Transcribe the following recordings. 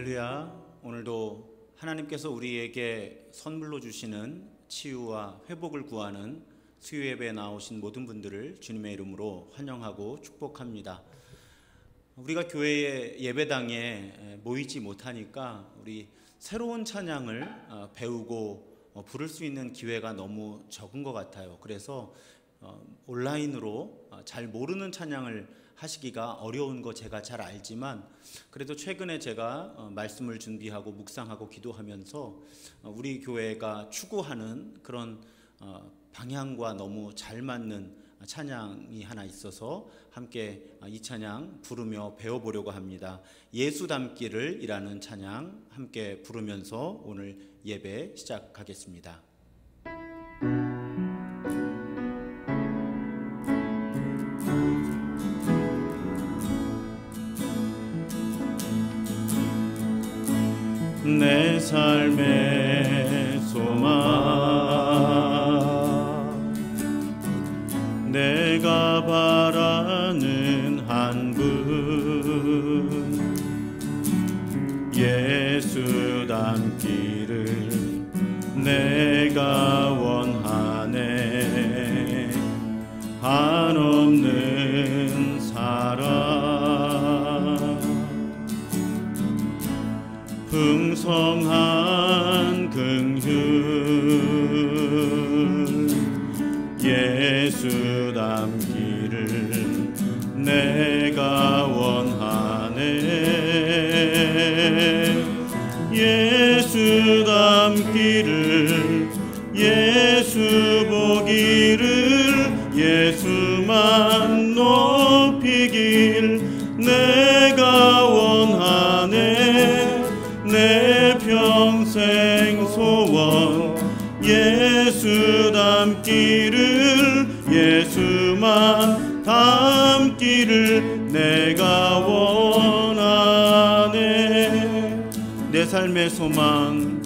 할렐루야. 오늘도 하나님께서 우리에게 선물로 주시는 치유와 회복을 구하는 수요예배에 나오신 모든 분들을 주님의 이름으로 환영하고 축복합니다. 우리가 교회의 예배당에 모이지 못하니까 우리 새로운 찬양을 배우고 부를 수 있는 기회가 너무 적은 것 같아요. 그래서 온라인으로 잘 모르는 찬양을 하시기가 어려운 거 제가 잘 알지만, 그래도 최근에 제가 말씀을 준비하고 묵상하고 기도하면서 우리 교회가 추구하는 그런 방향과 너무 잘 맞는 찬양이 하나 있어서 함께 이 찬양 부르며 배워보려고 합니다. 예수 닮기를 이라는 찬양 함께 부르면서 오늘 예배 시작하겠습니다. 내 삶의 소망, 내가 바라는 한 분, 예수 닮기를 내가 원하네. 한없는 사랑, 풍성한 긍휼, 예수 닮기를 내가 원하네. 예수 닮기를, 예수 보기를, 예수만 높이길 내가 원하네. 내 평생 소원, 예수 닮기를, 예수만 닮기를 내가 원하네. 내 삶의 소망,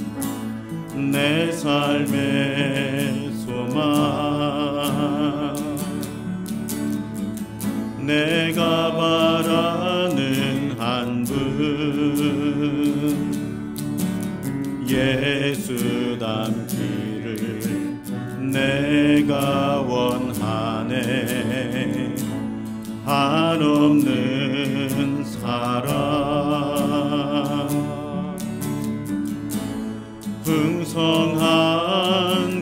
내 삶의 소망, 내가 바라는 한 분, 예수 닮기를 내가 원하네. 한없는 사랑, 풍성한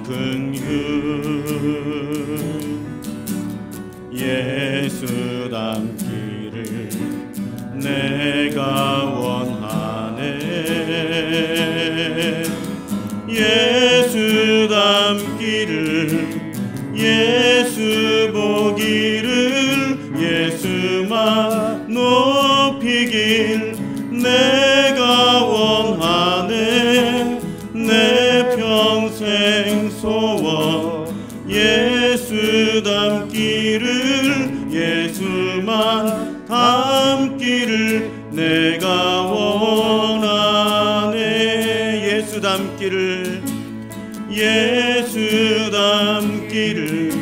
긍휼, 예수 닮기를 내가 원하네. 예수 닮기를, 예수 보기를, 예수만 높이길 내가 원하네. 내 평생 소원, 예수 닮기를, 예수만 닮기를 내가 원하네. 예수 닮기를, 예수 닮기를,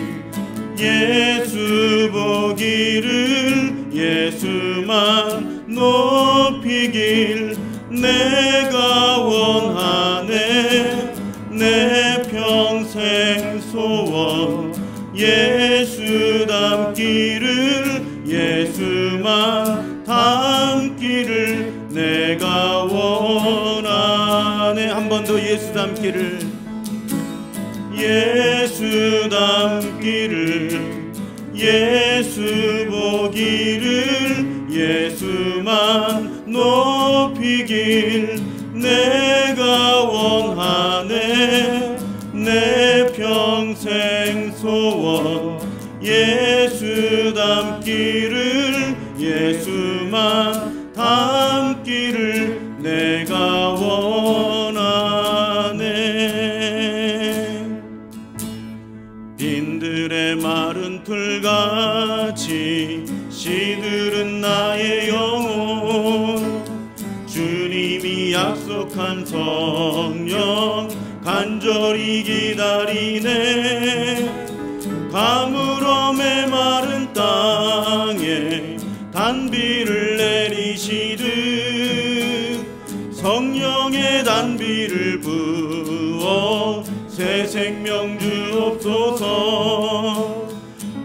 예수 보기를, 예수만 높이길 내가 원하네. 내 평생 소원, 예수 닮기를, 예수만 닮기를 내가 원하네. 한 번 더 예수 닮기를, 예수 닮기를, 예수 보기를, 예수만 높이길 내가 원하네. 내 평생 소원, 예수 닮기를, 예수만 닮기를 내가 원하네. 빈들의 마른 풀같이 시들은 나의 영혼, 주님이 약속한 성령 간절히 기다리네. 가물어 메마른 땅에 단비를 내리시듯 단비를 부어 새 생명 주옵소서.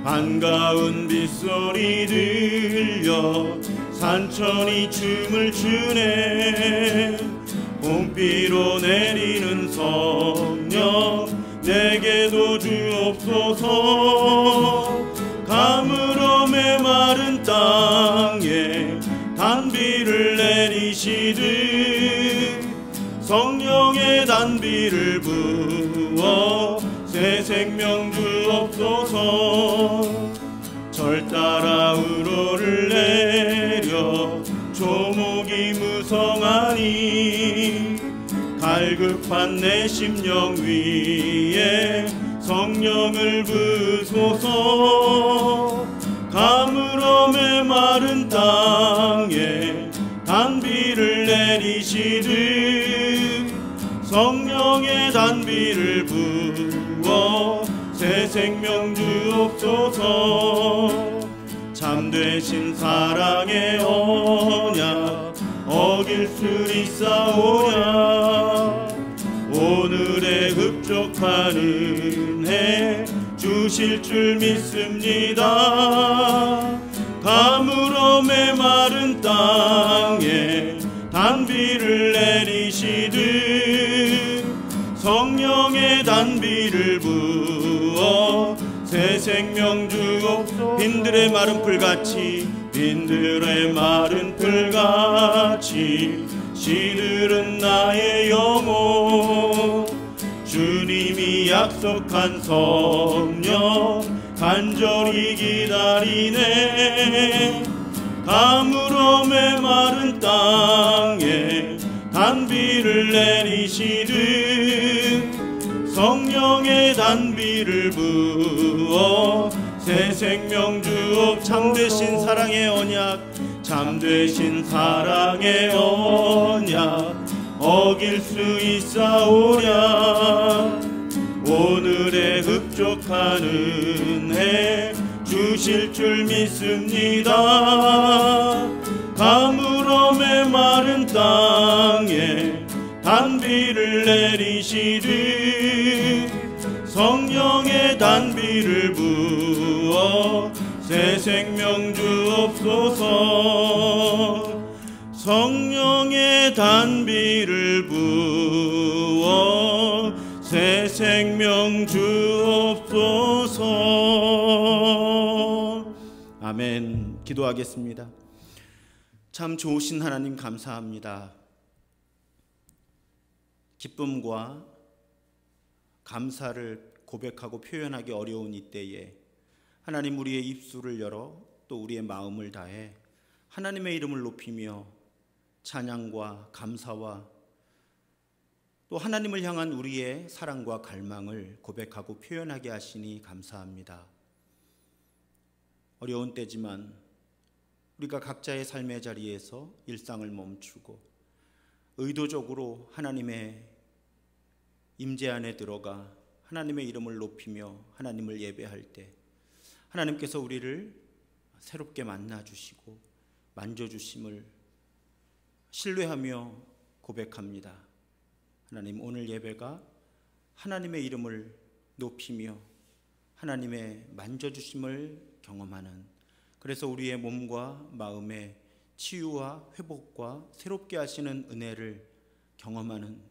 반가운 빗소리 들려 산천이 춤을 추네. 봄비로 내리는 성령 내게도 주옵소서. 가물어 메마른 땅에 단비를 내리시듯 성령의 단비를 부어 새 생명 주옵소서. 절 따라 우로를 내려 조목이 무성하니 갈급한 내 심령 위에 성령을 부소서. 가물어 메마른 땅에 단비를 내리시듯 성령의 단비를 부어 새 생명 주옵소서. 참되신 사랑의 언약 어길 수 있사오랴. 오늘의 흡족한 은혜 주실 줄 믿습니다. 가물어 메마른 땅에 단비를 내리시듯 성령의 단비를 부어 새 생명 주옵소서. 빈들의 마른 풀같이 빈들의 마른 풀같이 시들은 나의 영혼. 주님이 약속한 성령 간절히 기다리네. 가물어 메마른 땅에 단비를 내리시듯 성령의 단비를 부어 새 생명 주옵. 참되신 사랑의 언약 참되신 사랑의 언약 어길 수 있사오랴. 오늘의 흡족한 은혜 주실 줄 믿습니다. 가물어 메마른 땅에 단비를 내리시듯 성령의 단비를 부어 새 생명 주옵소서. 성령의 단비를 부어 새 생명 주옵소서. 아멘. 기도하겠습니다. 참 좋으신 하나님 감사합니다. 기쁨과 감사를 고백하고 표현하기 어려운 이때에 하나님 우리의 입술을 열어 또 우리의 마음을 다해 하나님의 이름을 높이며 찬양과 감사와 또 하나님을 향한 우리의 사랑과 갈망을 고백하고 표현하게 하시니 감사합니다. 어려운 때지만 우리가 각자의 삶의 자리에서 일상을 멈추고 의도적으로 하나님의 임재 안에 들어가 하나님의 이름을 높이며 하나님을 예배할 때 하나님께서 우리를 새롭게 만나주시고 만져주심을 신뢰하며 고백합니다. 하나님, 오늘 예배가 하나님의 이름을 높이며 하나님의 만져주심을 경험하는, 그래서 우리의 몸과 마음의 치유와 회복과 새롭게 하시는 은혜를 경험하는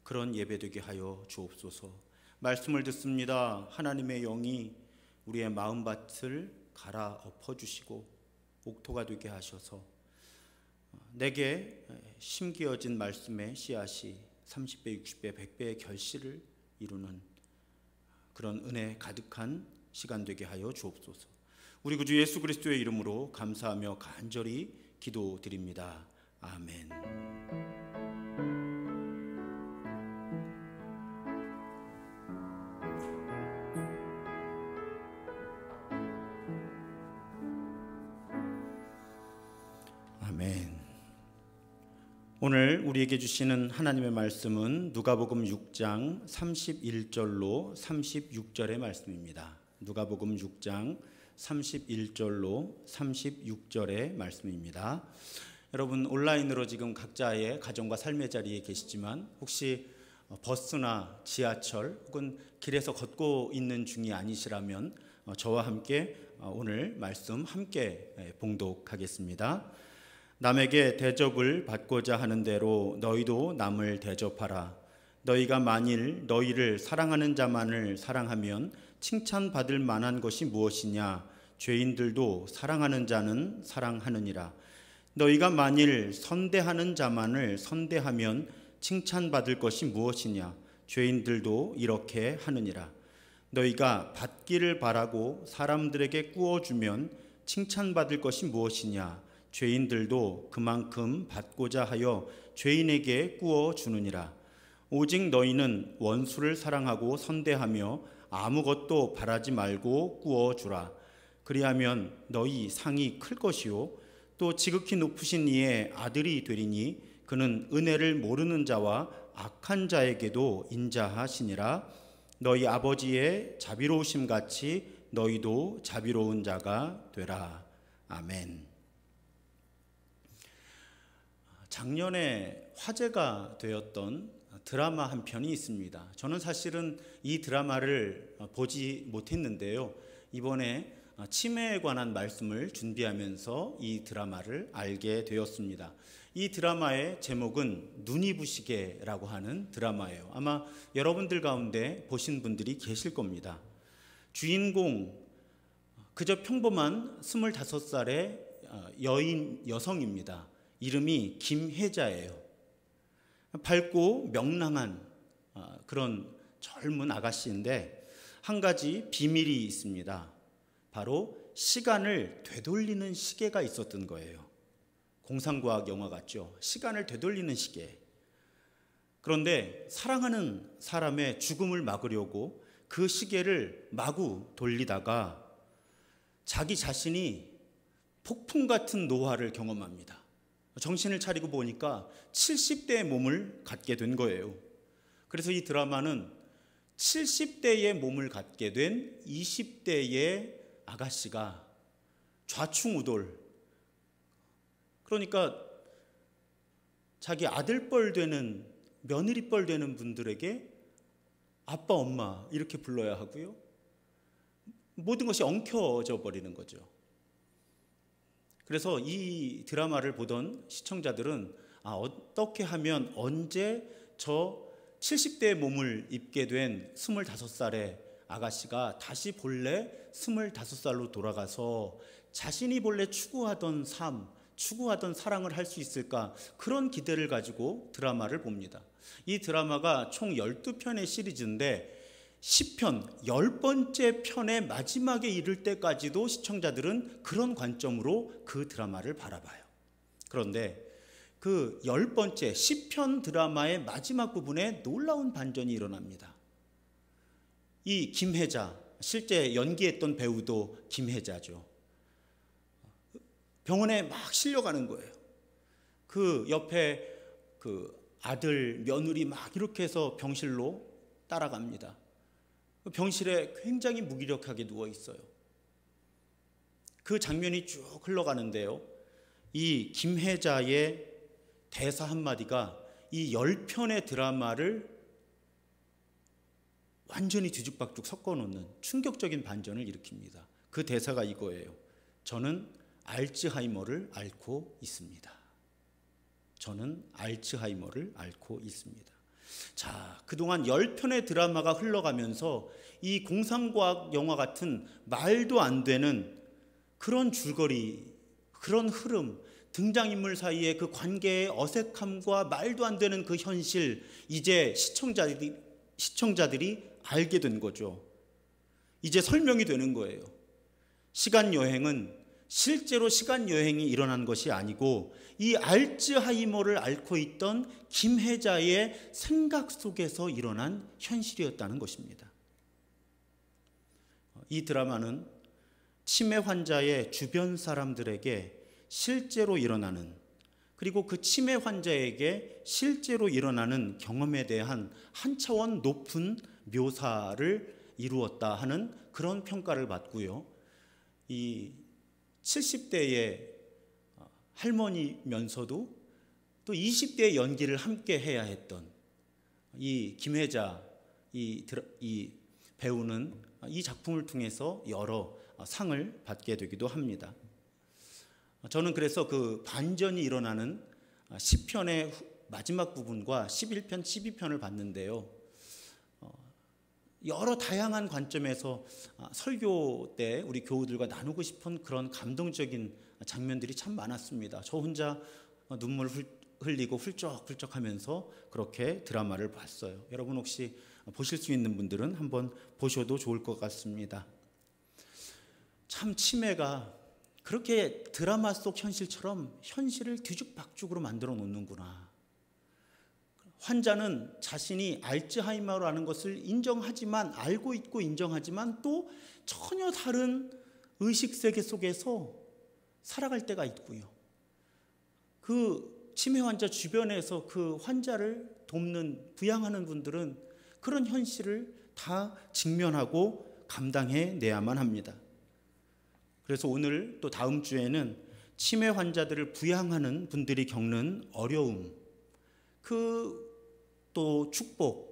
그런 예배되게 하여 주옵소서. 말씀을 듣습니다. 하나님의 영이 우리의 마음밭을 갈아엎어 주시고 옥토가 되게 하셔서 내게 심기어진 말씀의 씨앗이 30배, 60배, 100배의 결실을 이루는 그런 은혜 가득한 시간 되게 하여 주옵소서. 우리 구주 예수 그리스도의 이름으로 감사하며 간절히 기도드립니다. 아멘. 아멘. 오늘 우리에게 주시는 하나님의 말씀은 누가복음 6장 31절로 36절의 말씀입니다. 누가복음 6장 31절로 36절의 말씀입니다. 여러분 온라인으로 지금 각자의 가정과 삶의 자리에 계시지만 혹시 버스나 지하철 혹은 길에서 걷고 있는 중이 아니시라면 저와 함께 오늘 말씀 함께 봉독하겠습니다. 남에게 대접을 받고자 하는 대로 너희도 남을 대접하라. 너희가 만일 너희를 사랑하는 자만을 사랑하면 칭찬받을 만한 것이 무엇이냐? 죄인들도 사랑하는 자는 사랑하느니라. 너희가 만일 선대하는 자만을 선대하면 칭찬받을 것이 무엇이냐? 죄인들도 이렇게 하느니라. 너희가 받기를 바라고 사람들에게 꾸어주면 칭찬받을 것이 무엇이냐? 죄인들도 그만큼 받고자 하여 죄인에게 꾸어주느니라. 오직 너희는 원수를 사랑하고 선대하며 아무것도 바라지 말고 꾸어주라. 그리하면 너희 상이 클 것이요 또 지극히 높으신 이의 아들이 되리니 그는 은혜를 모르는 자와 악한 자에게도 인자하시니라. 너희 아버지의 자비로우심 같이 너희도 자비로운 자가 되라. 아멘. 작년에 화제가 되었던 드라마 한 편이 있습니다. 저는 사실은 이 드라마를 보지 못했는데요. 이번에 치매에 관한 말씀을 준비하면서 이 드라마를 알게 되었습니다. 이 드라마의 제목은 눈이 부시게라고 하는 드라마예요. 아마 여러분들 가운데 보신 분들이 계실 겁니다. 주인공 그저 평범한 25살의 여성입니다. 이름이 김혜자예요. 밝고 명랑한 그런 젊은 아가씨인데 한 가지 비밀이 있습니다. 바로 시간을 되돌리는 시계가 있었던 거예요. 공상과학 영화 같죠? 시간을 되돌리는 시계. 그런데 사랑하는 사람의 죽음을 막으려고 그 시계를 마구 돌리다가 자기 자신이 폭풍 같은 노화를 경험합니다. 정신을 차리고 보니까 70대의 몸을 갖게 된 거예요. 그래서 이 드라마는 70대의 몸을 갖게 된 20대의 아가씨가 좌충우돌, 그러니까 자기 아들뻘 되는, 며느리뻘 되는 분들에게 아빠, 엄마 이렇게 불러야 하고요. 모든 것이 엉켜져 버리는 거죠. 그래서 이 드라마를 보던 시청자들은 어떻게 하면 언제 저 70대의 몸을 입게 된 25살의 아가씨가 다시 본래 25살로 돌아가서 자신이 본래 추구하던 삶, 추구하던 사랑을 할 수 있을까, 그런 기대를 가지고 드라마를 봅니다. 이 드라마가 총 12편의 시리즈인데 10편, 10번째 편의 마지막에 이를 때까지도 시청자들은 그런 관점으로 그 드라마를 바라봐요. 그런데 그 10번째 10편 드라마의 마지막 부분에 놀라운 반전이 일어납니다. 이 김혜자, 실제 연기했던 배우도 김혜자죠. 병원에 막 실려가는 거예요. 그 옆에 그 아들, 며느리 막 이렇게 해서 병실로 따라갑니다. 병실에 굉장히 무기력하게 누워 있어요. 그 장면이 쭉 흘러가는데요. 이 김혜자의 대사 한마디가 이 10편의 드라마를 완전히 뒤죽박죽 섞어놓는 충격적인 반전을 일으킵니다. 그 대사가 이거예요. 저는 알츠하이머를 앓고 있습니다. 저는 알츠하이머를 앓고 있습니다. 자, 그동안 10편의 드라마가 흘러가면서 이 공상과학 영화 같은 말도 안 되는 그런 줄거리, 그런 흐름, 등장인물 사이의 그 관계의 어색함과 말도 안 되는 그 현실, 이제 시청자들이 알게 된 거죠. 이제 설명이 되는 거예요. 시간여행은 실제로 시간여행이 일어난 것이 아니고 이 알츠하이머를 앓고 있던 김혜자의 생각 속에서 일어난 현실이었다는 것입니다. 이 드라마는 치매 환자의 주변 사람들에게 실제로 일어나는, 그리고 그 치매 환자에게 실제로 일어나는 경험에 대한 한 차원 높은 묘사를 이루었다 하는 그런 평가를 받고요. 이 70대의 할머니면서도 또 20대의 연기를 함께 해야 했던 이 김혜자 이 배우는 이 작품을 통해서 여러 상을 받게 되기도 합니다. 저는 그래서 그 반전이 일어나는 시편의 마지막 부분과 11편, 12편을 봤는데요. 여러 다양한 관점에서 설교 때 우리 교우들과 나누고 싶은 그런 감동적인 장면들이 참 많았습니다. 저 혼자 눈물 흘리고 훌쩍훌쩍 하면서 그렇게 드라마를 봤어요. 여러분 혹시 보실 수 있는 분들은 한번 보셔도 좋을 것 같습니다. 참 치매가 그렇게 드라마 속 현실처럼 현실을 뒤죽박죽으로 만들어 놓는구나. 환자는 자신이 알츠하이머라는 것을 인정하지만, 알고 있고 인정하지만 또 전혀 다른 의식세계 속에서 살아갈 때가 있고요. 그 치매 환자 주변에서 그 환자를 돕는, 부양하는 분들은 그런 현실을 다 직면하고 감당해내야만 합니다. 그래서 오늘 또 다음 주에는 치매 환자들을 부양하는 분들이 겪는 어려움, 또 축복,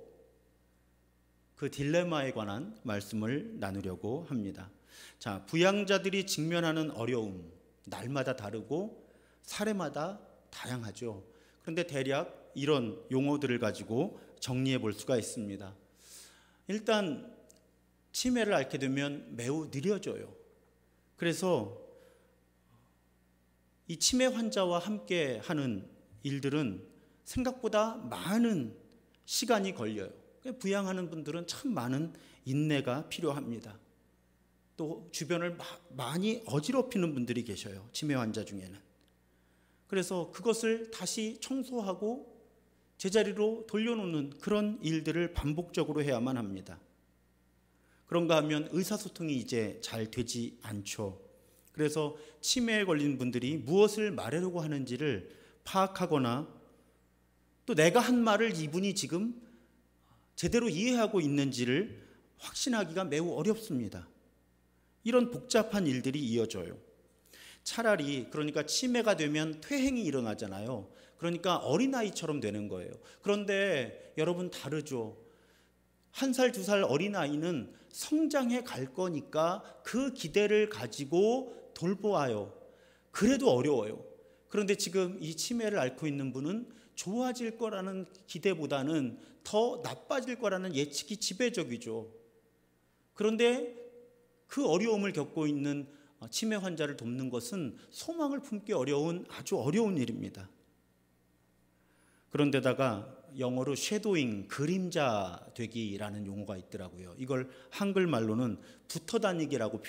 그 딜레마에 관한 말씀을 나누려고 합니다. 자, 부양자들이 직면하는 어려움, 날마다 다르고 사례마다 다양하죠. 그런데 대략 이런 용어들을 가지고 정리해 볼 수가 있습니다. 일단 치매를 앓게 되면 매우 느려져요. 그래서 이 치매 환자와 함께 하는 일들은 생각보다 많은 시간이 걸려요. 부양하는 분들은 참 많은 인내가 필요합니다. 또 주변을 많이 어지럽히는 분들이 계셔요. 치매 환자 중에는. 그래서 그것을 다시 청소하고 제자리로 돌려놓는 그런 일들을 반복적으로 해야만 합니다. 그런가 하면 의사소통이 이제 잘 되지 않죠. 그래서 치매에 걸린 분들이 무엇을 말하려고 하는지를 파악하거나 또 내가 한 말을 이분이 지금 제대로 이해하고 있는지를 확신하기가 매우 어렵습니다. 이런 복잡한 일들이 이어져요. 차라리 그러니까 치매가 되면 퇴행이 일어나잖아요. 그러니까 어린아이처럼 되는 거예요. 그런데 여러분 다르죠. 1살, 2살 어린아이는 성장해 갈 거니까 그 기대를 가지고 돌보아요. 그래도 어려워요. 그런데 지금 이 치매를 앓고 있는 분은 좋아질 거라는 기대보다는 더 나빠질 거라는 예측이 지배적이죠. 그런데 그 어려움을 겪고 있는 치매 환자를 돕는 것은 소망을 품기 어려운 아주 어려운 일입니다. 그런데다가 영어로 쉐도잉, 그림자 되기라는 용어가 있더라고요. 이걸 한글말로는 붙어다니기라고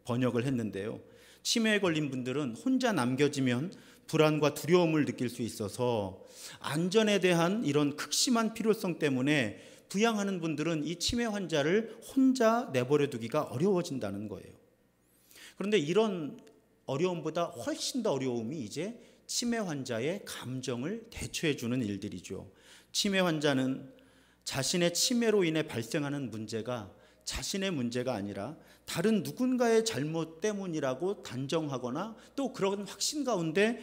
번역을 했는데요. 치매에 걸린 분들은 혼자 남겨지면 불안과 두려움을 느낄 수 있어서 안전에 대한 이런 극심한 필요성 때문에 부양하는 분들은 이 치매 환자를 혼자 내버려 두기가 어려워진다는 거예요. 그런데 이런 어려움보다 훨씬 더 어려움이 이제 치매 환자의 감정을 대처해 주는 일들이죠. 치매 환자는 자신의 치매로 인해 발생하는 문제가 자신의 문제가 아니라 다른 누군가의 잘못 때문이라고 단정하거나 또 그런 확신 가운데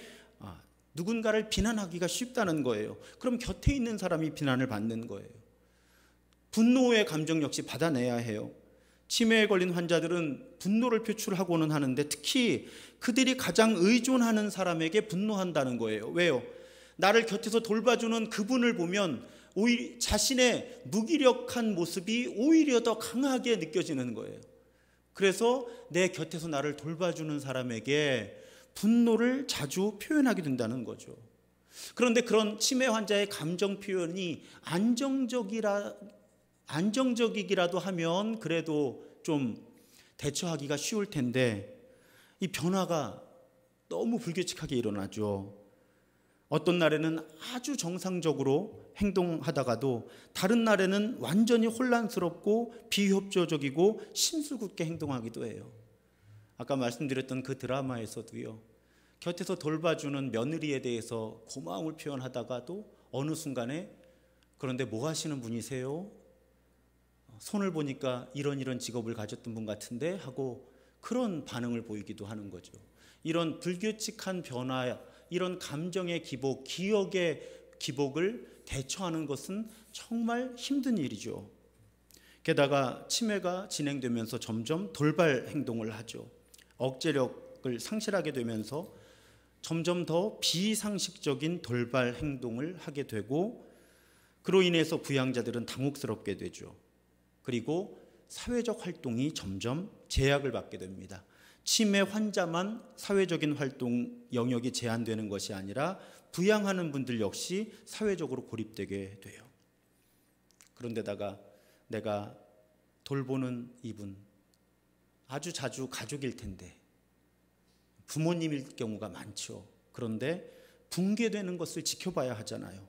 누군가를 비난하기가 쉽다는 거예요. 그럼 곁에 있는 사람이 비난을 받는 거예요. 분노의 감정 역시 받아내야 해요. 치매에 걸린 환자들은 분노를 표출하고는 하는데 특히 그들이 가장 의존하는 사람에게 분노한다는 거예요. 왜요? 나를 곁에서 돌봐주는 그분을 보면 오히려 자신의 무기력한 모습이 오히려 더 강하게 느껴지는 거예요. 그래서 내 곁에서 나를 돌봐주는 사람에게 분노를 자주 표현하게 된다는 거죠. 그런데 그런 치매 환자의 감정 표현이 안정적이기라도 하면 그래도 좀 대처하기가 쉬울 텐데 이 변화가 너무 불규칙하게 일어나죠. 어떤 날에는 아주 정상적으로 행동하다가도 다른 날에는 완전히 혼란스럽고 비협조적이고 심술궂게 행동하기도 해요. 아까 말씀드렸던 그 드라마에서도요. 곁에서 돌봐주는 며느리에 대해서 고마움을 표현하다가도 어느 순간에 그런데 뭐 하시는 분이세요? 손을 보니까 이런 직업을 가졌던 분 같은데 하고 그런 반응을 보이기도 하는 거죠. 이런 불규칙한 변화, 이런 감정의 기복, 기억의 기복을 대처하는 것은 정말 힘든 일이죠. 게다가 치매가 진행되면서 점점 돌발 행동을 하죠. 억제력을 상실하게 되면서 점점 더 비상식적인 돌발 행동을 하게 되고, 그로 인해서 부양자들은 당혹스럽게 되죠. 그리고 사회적 활동이 점점 제약을 받게 됩니다. 치매 환자만 사회적인 활동 영역이 제한되는 것이 아니라 부양하는 분들 역시 사회적으로 고립되게 돼요. 그런데다가 내가 돌보는 이분 아주 자주 가족일 텐데, 부모님일 경우가 많죠. 그런데 붕괴되는 것을 지켜봐야 하잖아요.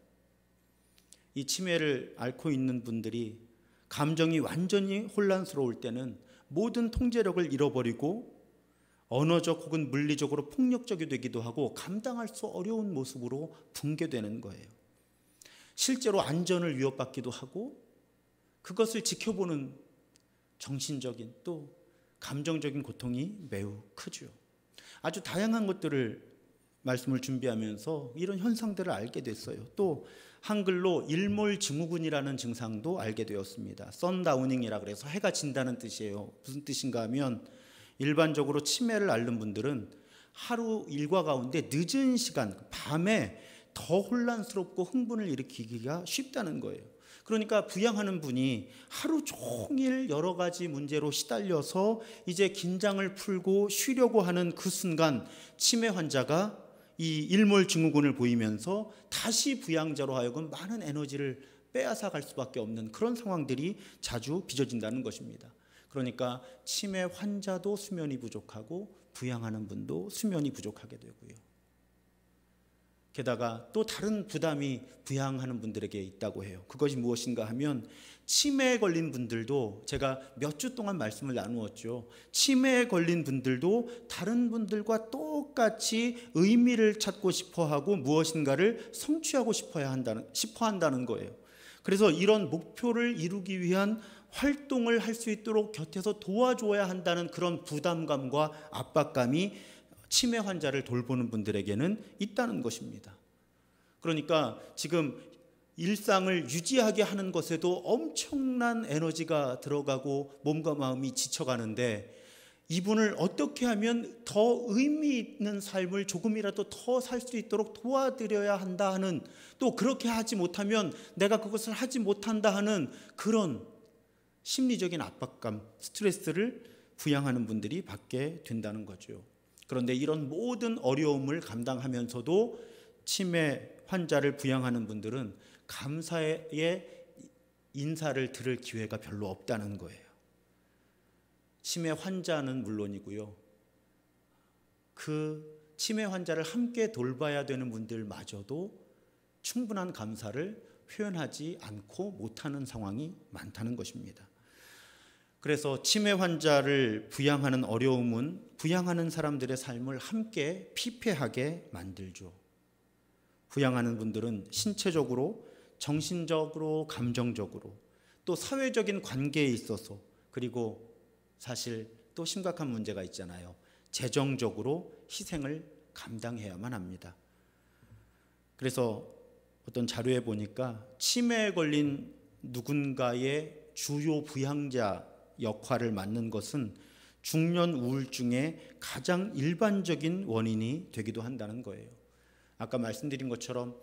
이 치매를 앓고 있는 분들이 감정이 완전히 혼란스러울 때는 모든 통제력을 잃어버리고 언어적 혹은 물리적으로 폭력적이 되기도 하고 감당할 수 어려운 모습으로 붕괴되는 거예요. 실제로 안전을 위협받기도 하고 그것을 지켜보는 정신적인 또 감정적인 고통이 매우 크죠. 아주 다양한 것들을 말씀을 준비하면서 이런 현상들을 알게 됐어요. 또 한글로 일몰증후군이라는 증상도 알게 되었습니다. 선다우닝이라 그래서 해가 진다는 뜻이에요. 무슨 뜻인가 하면 일반적으로 치매를 앓는 분들은 하루 일과 가운데 늦은 시간, 밤에 더 혼란스럽고 흥분을 일으키기가 쉽다는 거예요. 그러니까 부양하는 분이 하루 종일 여러 가지 문제로 시달려서 이제 긴장을 풀고 쉬려고 하는 그 순간 치매 환자가 이 일몰증후군을 보이면서 다시 부양자로 하여금 많은 에너지를 빼앗아 갈 수밖에 없는 그런 상황들이 자주 빚어진다는 것입니다. 그러니까 치매 환자도 수면이 부족하고 부양하는 분도 수면이 부족하게 되고요. 게다가 또 다른 부담이 부양하는 분들에게 있다고 해요. 그것이 무엇인가 하면 치매에 걸린 분들도, 제가 몇 주 동안 말씀을 나누었죠. 치매에 걸린 분들도 다른 분들과 똑같이 의미를 찾고 싶어하고 무엇인가를 성취하고 싶어 한다는 거예요. 그래서 이런 목표를 이루기 위한 활동을 할 수 있도록 곁에서 도와줘야 한다는 그런 부담감과 압박감이 치매 환자를 돌보는 분들에게는 있다는 것입니다. 그러니까 지금 일상을 유지하게 하는 것에도 엄청난 에너지가 들어가고 몸과 마음이 지쳐가는데, 이분을 어떻게 하면 더 의미 있는 삶을 조금이라도 더 살 수 있도록 도와드려야 한다 하는, 또 그렇게 하지 못하면 내가 그것을 하지 못한다 하는 그런 심리적인 압박감, 스트레스를 부양하는 분들이 받게 된다는 거죠. 그런데 이런 모든 어려움을 감당하면서도 치매 환자를 부양하는 분들은 감사의 인사를 들을 기회가 별로 없다는 거예요. 치매 환자는 물론이고요, 그 치매 환자를 함께 돌봐야 되는 분들마저도 충분한 감사를 표현하지 않고 못하는 상황이 많다는 것입니다. 그래서 치매 환자를 부양하는 어려움은 부양하는 사람들의 삶을 함께 피폐하게 만들죠. 부양하는 분들은 신체적으로, 정신적으로, 감정적으로, 또 사회적인 관계에 있어서, 그리고 사실 또 심각한 문제가 있잖아요. 재정적으로 희생을 감당해야만 합니다. 그래서 어떤 자료에 보니까 치매에 걸린 누군가의 주요 부양자 역할을 맡는 것은 중년 우울증의 가장 일반적인 원인이 되기도 한다는 거예요. 아까 말씀드린 것처럼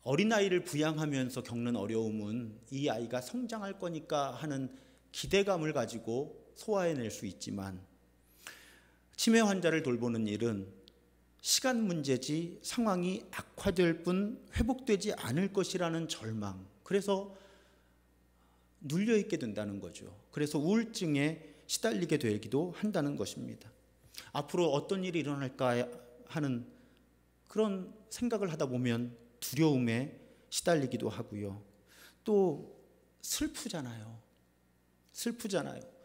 어린아이를 부양하면서 겪는 어려움은 이 아이가 성장할 거니까 하는 기대감을 가지고 소화해낼 수 있지만, 치매 환자를 돌보는 일은 시간 문제지 상황이 악화될 뿐 회복되지 않을 것이라는 절망, 그래서 눌려있게 된다는 거죠. 그래서 우울증에 시달리게 되기도 한다는 것입니다. 앞으로 어떤 일이 일어날까 하는 그런 생각을 하다 보면 두려움에 시달리기도 하고요. 또 슬프잖아요.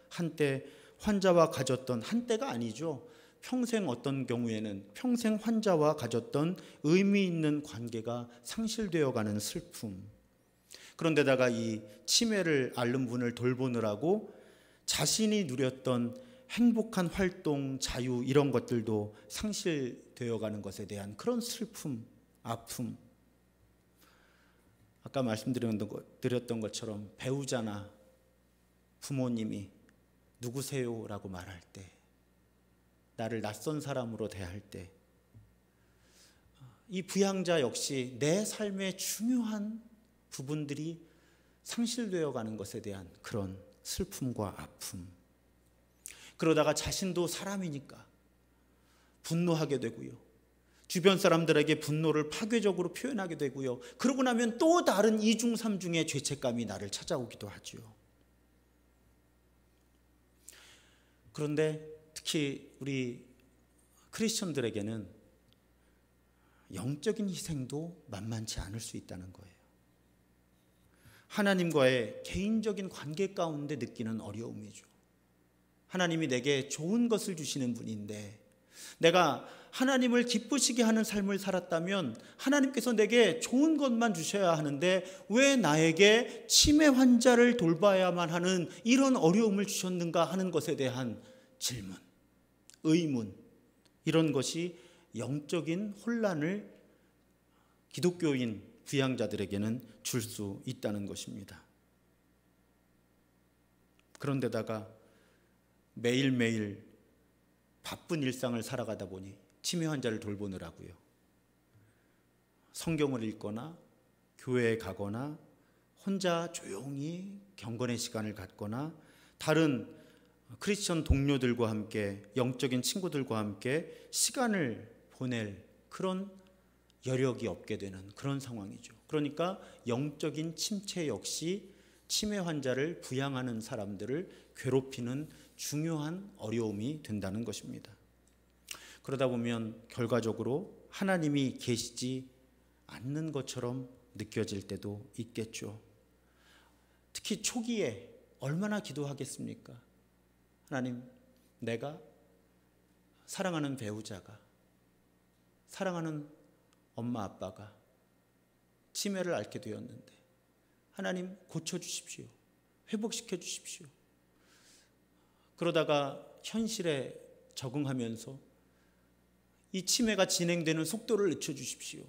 한때 환자와 가졌던, 한때가 아니죠, 평생, 어떤 경우에는 평생 환자와 가졌던 의미 있는 관계가 상실되어 가는 슬픔. 그런데다가 이 치매를 앓는 분을 돌보느라고 자신이 누렸던 행복한 활동, 자유 이런 것들도 상실되어 가는 것에 대한 그런 슬픔, 아픔. 아까 말씀드렸던 것처럼 배우자나 부모님이 누구세요? 라고 말할 때, 나를 낯선 사람으로 대할 때, 이 부양자 역시 내 삶의 중요한 부분들이 상실되어 가는 것에 대한 그런 슬픔과 아픔. 그러다가 자신도 사람이니까 분노하게 되고요. 주변 사람들에게 분노를 파괴적으로 표현하게 되고요. 그러고 나면 또 다른 이중 삼중의 죄책감이 나를 찾아오기도 하죠. 그런데 특히 우리 크리스천들에게는 영적인 희생도 만만치 않을 수 있다는 거예요. 하나님과의 개인적인 관계 가운데 느끼는 어려움이죠. 하나님이 내게 좋은 것을 주시는 분인데, 내가 하나님을 기쁘시게 하는 삶을 살았다면 하나님께서 내게 좋은 것만 주셔야 하는데 왜 나에게 치매 환자를 돌봐야만 하는 이런 어려움을 주셨는가 하는 것에 대한 질문, 의문, 이런 것이 영적인 혼란을 기독교인 부양자들에게는 줄 수 있다는 것입니다. 그런데다가 매일매일 바쁜 일상을 살아가다 보니 치매 환자를 돌보느라고요, 성경을 읽거나 교회에 가거나 혼자 조용히 경건의 시간을 갖거나 다른 크리스천 동료들과 함께, 영적인 친구들과 함께 시간을 보낼 그런 여력이 없게 되는 그런 상황이죠. 그러니까 영적인 침체 역시 치매 환자를 부양하는 사람들을 괴롭히는 중요한 어려움이 된다는 것입니다. 그러다 보면 결과적으로 하나님이 계시지 않는 것처럼 느껴질 때도 있겠죠. 특히 초기에 얼마나 기도하겠습니까? 하나님, 내가 사랑하는 배우자가, 사랑하는 엄마 아빠가 치매를 앓게 되었는데 하나님 고쳐주십시오. 회복시켜 주십시오. 그러다가 현실에 적응하면서 이 치매가 진행되는 속도를 늦춰주십시오.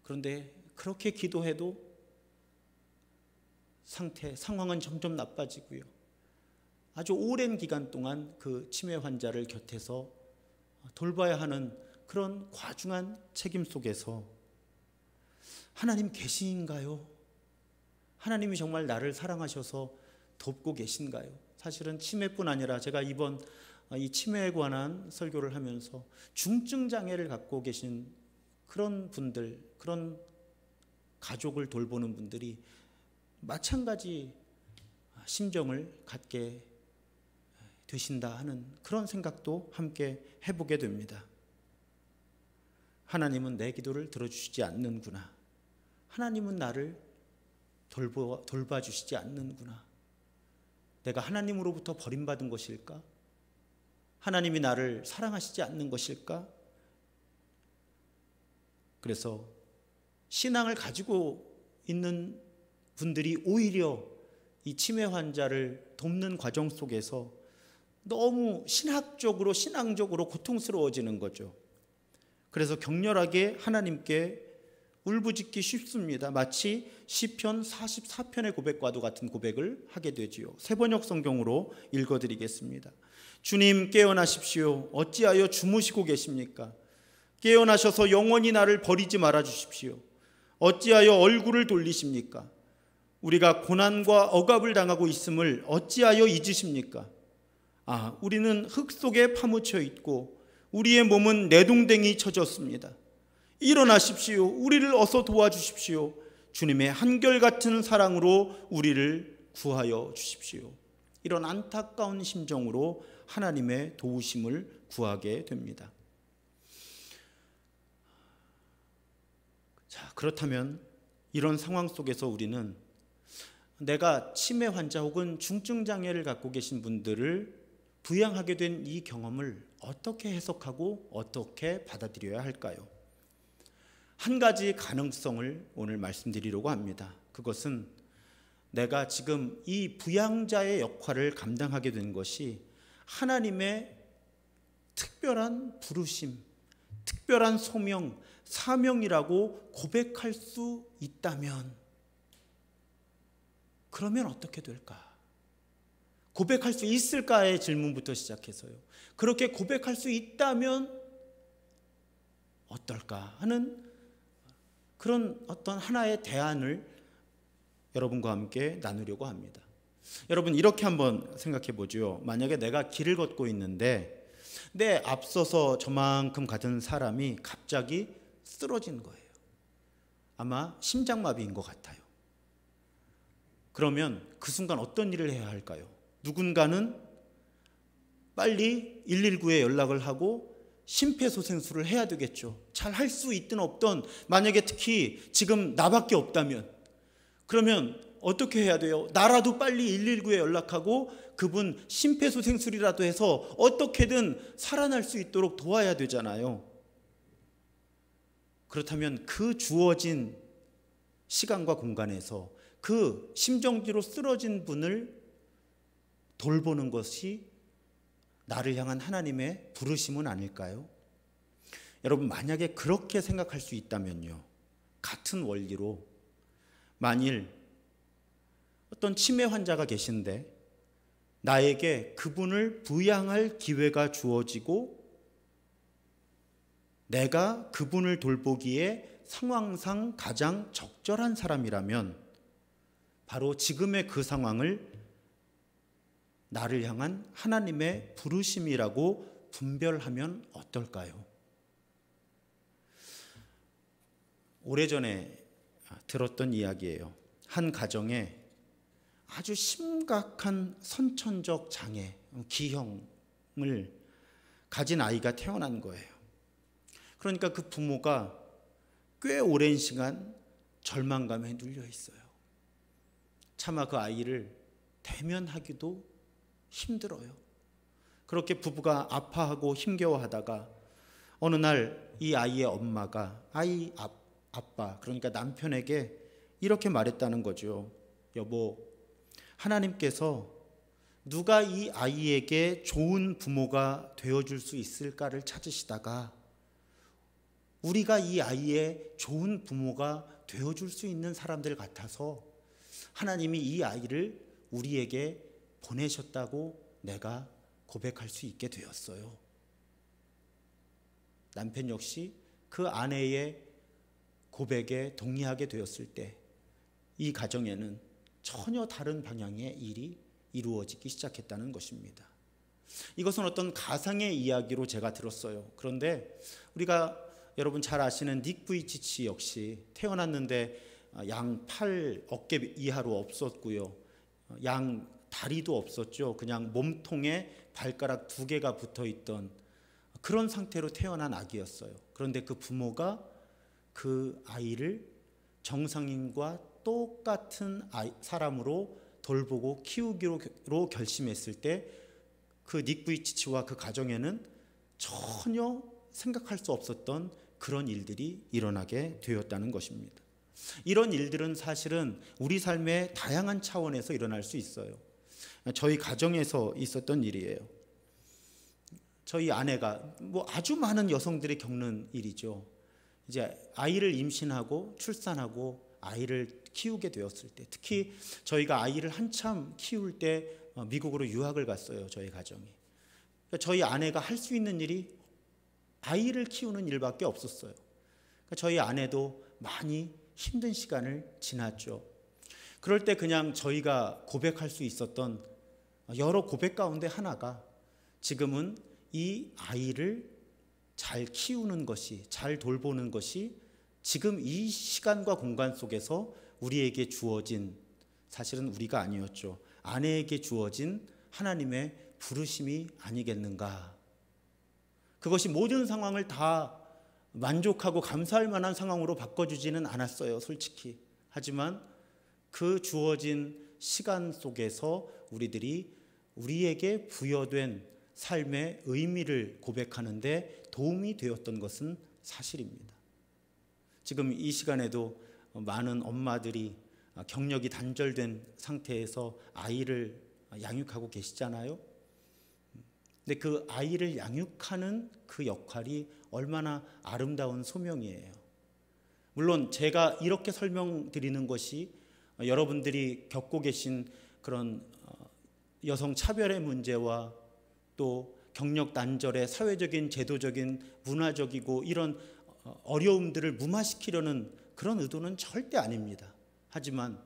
그런데 그렇게 기도해도 상황은 점점 나빠지고요. 아주 오랜 기간 동안 그 치매 환자를 곁에서 돌봐야 하는 그런 과중한 책임 속에서 하나님 계신가요? 하나님이 정말 나를 사랑하셔서 돕고 계신가요? 사실은 치매뿐 아니라 제가 이번 이 치매에 관한 설교를 하면서 중증 장애를 갖고 계신 그런 분들, 그런 가족을 돌보는 분들이 마찬가지 심정을 갖게 되신다 하는 그런 생각도 함께 해보게 됩니다. 하나님은 내 기도를 들어주시지 않는구나. 하나님은 나를 돌봐주시지 않는구나. 내가 하나님으로부터 버림받은 것일까? 하나님이 나를 사랑하시지 않는 것일까? 그래서 신앙을 가지고 있는 분들이 오히려 이 치매 환자를 돕는 과정 속에서 너무 신앙적으로 고통스러워지는 거죠. 그래서 격렬하게 하나님께 울부짖기 쉽습니다. 마치 시편 44편의 고백과도 같은 고백을 하게 되지요. 새번역 성경으로 읽어드리겠습니다. 주님, 깨어나십시오. 어찌하여 주무시고 계십니까? 깨어나셔서 영원히 나를 버리지 말아 주십시오. 어찌하여 얼굴을 돌리십니까? 우리가 고난과 억압을 당하고 있음을 어찌하여 잊으십니까? 우리는 흙 속에 파묻혀 있고 우리의 몸은 내동댕이 쳐졌습니다. 일어나십시오. 우리를 어서 도와주십시오. 주님의 한결같은 사랑으로 우리를 구하여 주십시오. 이런 안타까운 심정으로 하나님의 도우심을 구하게 됩니다. 자, 그렇다면 이런 상황 속에서 우리는 내가 치매 환자 혹은 중증 장애를 갖고 계신 분들을 부양하게 된 이 경험을 어떻게 해석하고 어떻게 받아들여야 할까요? 한 가지 가능성을 오늘 말씀드리려고 합니다. 그것은 내가 지금 이 부양자의 역할을 감당하게 된 것이 하나님의 특별한 부르심, 특별한 소명, 사명이라고 고백할 수 있다면, 그러면 어떻게 될까? 고백할 수 있을까의 질문부터 시작해서요. 그렇게 고백할 수 있다면 어떨까 하는 그런 어떤 하나의 대안을 여러분과 함께 나누려고 합니다. 여러분, 이렇게 한번 생각해 보죠. 만약에 내가 길을 걷고 있는데 내 앞서서 저만큼 가던 사람이 갑자기 쓰러진 거예요. 아마 심장마비인 것 같아요. 그러면 그 순간 어떤 일을 해야 할까요? 누군가는 빨리 119에 연락을 하고 심폐소생술을 해야 되겠죠. 잘 할 수 있든 없든, 만약에 특히 지금 나밖에 없다면, 그러면 어떻게 해야 돼요? 나라도 빨리 119에 연락하고 그분 심폐소생술이라도 해서 어떻게든 살아날 수 있도록 도와야 되잖아요. 그렇다면 그 주어진 시간과 공간에서 그 심정지로 쓰러진 분을 돌보는 것이 나를 향한 하나님의 부르심은 아닐까요? 여러분, 만약에 그렇게 생각할 수 있다면요, 같은 원리로 만일 어떤 치매 환자가 계신데 나에게 그분을 부양할 기회가 주어지고 내가 그분을 돌보기에 상황상 가장 적절한 사람이라면 바로 지금의 그 상황을 나를 향한 하나님의 부르심이라고 분별하면 어떨까요? 오래전에 들었던 이야기예요. 한 가정에 아주 심각한 선천적 장애, 기형을 가진 아이가 태어난 거예요. 그러니까 그 부모가 꽤 오랜 시간 절망감에 눌려 있어요. 차마 그 아이를 대면하기도 힘들어요. 그렇게 부부가 아파하고 힘겨워하다가 어느 날 이 아이의 엄마가 아빠, 그러니까 남편에게 이렇게 말했다는 거죠. 여보, 하나님께서 누가 이 아이에게 좋은 부모가 되어줄 수 있을까를 찾으시다가 우리가 이 아이의 좋은 부모가 되어줄 수 있는 사람들 같아서 하나님이 이 아이를 우리에게 보내셨다고 내가 고백할 수 있게 되었어요. 남편 역시 그 아내의 고백에 동의하게 되었을 때 이 가정에는 전혀 다른 방향의 일이 이루어지기 시작했다는 것입니다. 이것은 어떤 가상의 이야기로 제가 들었어요. 그런데 우리가 여러분 잘 아시는 닉 부이치치 역시 태어났는데 양 팔 어깨 이하로 없었고요. 양 다리도 없었죠. 그냥 몸통에 발가락 2개가 붙어있던 그런 상태로 태어난 아기였어요. 그런데 그 부모가 그 아이를 정상인과 똑같은 사람으로 돌보고 키우기로 결심했을 때 그 닉 부이치치와 그 가정에는 전혀 생각할 수 없었던 그런 일들이 일어나게 되었다는 것입니다. 이런 일들은 사실은 우리 삶의 다양한 차원에서 일어날 수 있어요. 저희 가정에서 있었던 일이에요. 저희 아내가 아주 많은 여성들이 겪는 일이죠. 이제 아이를 임신하고 출산하고 아이를 키우게 되었을 때, 특히 저희가 아이를 한참 키울 때 미국으로 유학을 갔어요. 저희 가정이. 그러니까 저희 아내가 할 수 있는 일이 아이를 키우는 일밖에 없었어요. 그러니까 저희 아내도 많이 힘든 시간을 지났죠. 그럴 때 그냥 저희가 고백할 수 있었던 여러 고백 가운데 하나가 지금은 이 아이를 잘 키우는 것이, 잘 돌보는 것이 지금 이 시간과 공간 속에서 우리에게 주어진, 사실은 우리가 아니었죠, 아내에게 주어진 하나님의 부르심이 아니겠는가. 그것이 모든 상황을 다 만족하고 감사할 만한 상황으로 바꿔주지는 않았어요, 솔직히. 하지만 그 주어진 시간 속에서 우리들이 우리에게 부여된 삶의 의미를 고백하는데 도움이 되었던 것은 사실입니다. 지금 이 시간에도 많은 엄마들이 경력이 단절된 상태에서 아이를 양육하고 계시잖아요. 근데 그 아이를 양육하는 그 역할이 얼마나 아름다운 소명이에요. 물론 제가 이렇게 설명드리는 것이 여러분들이 겪고 계신 그런 여성 차별의 문제와 또 경력 단절의 사회적인 제도적인 문화적이고 이런 어려움들을 무마시키려는 그런 의도는 절대 아닙니다. 하지만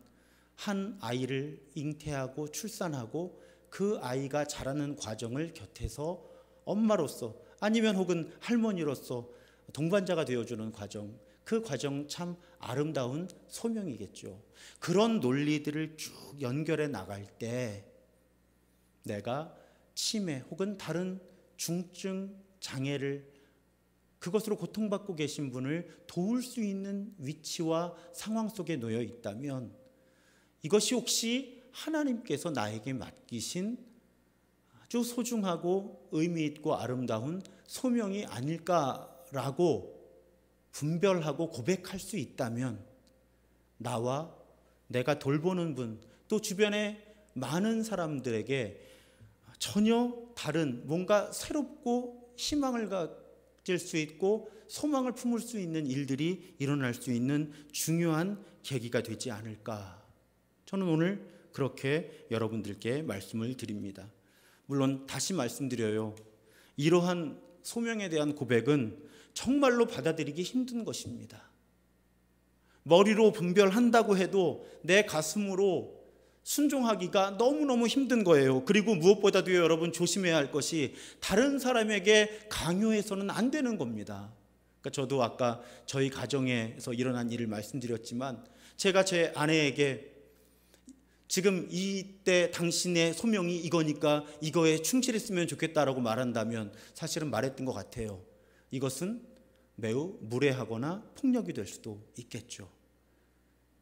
한 아이를 잉태하고 출산하고 그 아이가 자라는 과정을 곁에서 엄마로서 아니면 혹은 할머니로서 동반자가 되어주는 과정, 그 과정 참 아름다운 소명이겠죠. 그런 논리들을 쭉 연결해 나갈 때 내가 치매 혹은 다른 중증 장애를 그것으로 고통받고 계신 분을 도울 수 있는 위치와 상황 속에 놓여 있다면 이것이 혹시 하나님께서 나에게 맡기신 아주 소중하고 의미 있고 아름다운 소명이 아닐까라고 분별하고 고백할 수 있다면 나와 내가 돌보는 분, 또 주변의 많은 사람들에게 전혀 다른 뭔가 새롭고 희망을 가질 수 있고 소망을 품을 수 있는 일들이 일어날 수 있는 중요한 계기가 되지 않을까. 저는 오늘 그렇게 여러분들께 말씀을 드립니다. 물론 다시 말씀드려요. 이러한 소명에 대한 고백은 정말로 받아들이기 힘든 것입니다. 머리로 분별한다고 해도 내 가슴으로 순종하기가 너무너무 힘든 거예요. 그리고 무엇보다도 여러분 조심해야 할 것이 다른 사람에게 강요해서는 안 되는 겁니다. 그러니까 저도 아까 저희 가정에서 일어난 일을 말씀드렸지만 제가 제 아내에게 지금 이때 당신의 소명이 이거니까 이거에 충실했으면 좋겠다라고 말한다면 사실은 말했던 것 같아요. 이것은 매우 무례하거나 폭력이 될 수도 있겠죠.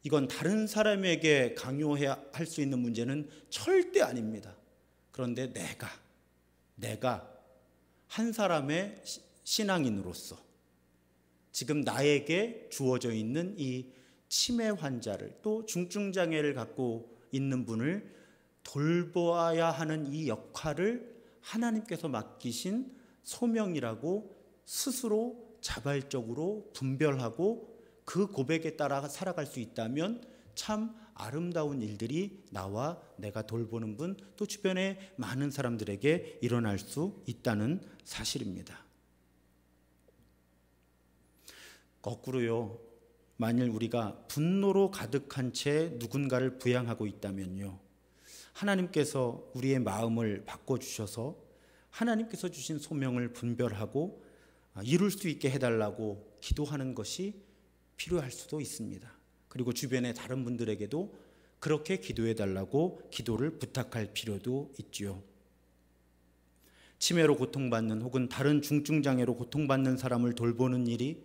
이건 다른 사람에게 강요해야 할 수 있는 문제는 절대 아닙니다. 그런데 내가 한 사람의 신앙인으로서 지금 나에게 주어져 있는 이 치매 환자를 또 중증장애를 갖고 있는 분을 돌보아야 하는 이 역할을 하나님께서 맡기신 소명이라고 스스로 자발적으로 분별하고 그 고백에 따라 살아갈 수 있다면 참 아름다운 일들이 나와 내가 돌보는 분 또 주변의 많은 사람들에게 일어날 수 있다는 사실입니다. 거꾸로요. 만일 우리가 분노로 가득한 채 누군가를 부양하고 있다면요. 하나님께서 우리의 마음을 바꿔주셔서 하나님께서 주신 소명을 분별하고 이룰 수 있게 해달라고 기도하는 것이 필요할 수도 있습니다. 그리고 주변의 다른 분들에게도 그렇게 기도해달라고 기도를 부탁할 필요도 있지요. 치매로 고통받는 혹은 다른 중증장애로 고통받는 사람을 돌보는 일이